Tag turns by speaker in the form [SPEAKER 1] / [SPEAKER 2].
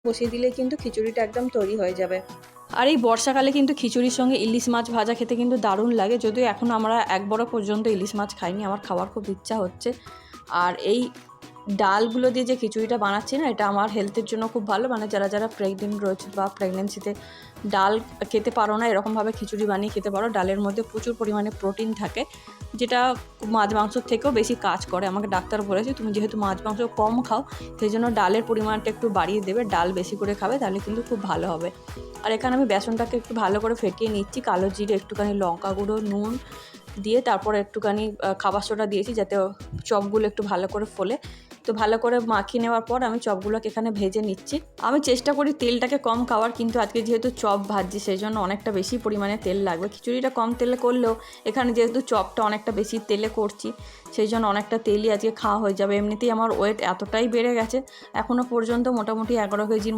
[SPEAKER 1] বসিয়ে দিলে কিন্তু খিচুড়িটা একদম তৈরি হয়ে যাবে। আর এই বর্ষাকালে কিন্তু খিচুড়ির সঙ্গে ইলিশ মাছ ভাজা খেতে কিন্তু দারুণ লাগে, যদিও এখন আমরা একবারও পর্যন্ত ইলিশ মাছ খাইনি, আমার খাওয়ার খুব ইচ্ছা হচ্ছে। আর এই ডালগুলো দিয়ে যে খিচুড়িটা বানাচ্ছি না, এটা আমার হেলথের জন্য খুব ভালো। মানে যারা যারা প্রেগনেন্ট রয়েছে বা প্রেগনেন্সিতে ডাল খেতে পারো না, এরকমভাবে খিচুড়ি বানিয়ে খেতে পারো। ডালের মধ্যে প্রচুর পরিমাণে প্রোটিন থাকে, যেটা মাছ মাংসর থেকেও বেশি কাজ করে। আমাকে ডাক্তার বলেছে তুমি যেহেতু মাছ মাংস কম খাও, সেই জন্য ডালের পরিমাণটা একটু বাড়িয়ে দেবে, ডাল বেশি করে খাবে, তাহলে কিন্তু খুব ভালো হবে। আর এখানে আমি বেসনটাকে একটু ভালো করে ফেটিয়ে নিচ্ছি, কালো জিরে, একটুখানি লঙ্কা গুঁড়ো, নুন দিয়ে তারপরে একটুখানি খাবার সোডা দিয়েছি, যাতে চপগুলো একটু ভালো করে ফোলে। তো ভালো করে মাখিয়ে নেওয়ার পর আমি চপগুলোকে এখানে ভেজে নিচ্ছি। আমি চেষ্টা করি তেলটাকে কম খাওয়ার, কিন্তু আজকে যেহেতু চপ ভাজছি সেই জন্য অনেকটা বেশি পরিমাণে তেল লাগবে। খিচুড়িটা কম তেলে করলেও এখানে যেহেতু চপটা অনেকটা বেশি তেলে করছি, সেই জন্য অনেকটা তেলই আজকে খাওয়া হয়ে যাবে। এমনিতেই আমার ওয়েট এতটাই বেড়ে গেছে, এখনও পর্যন্ত মোটামুটি 11 কেজির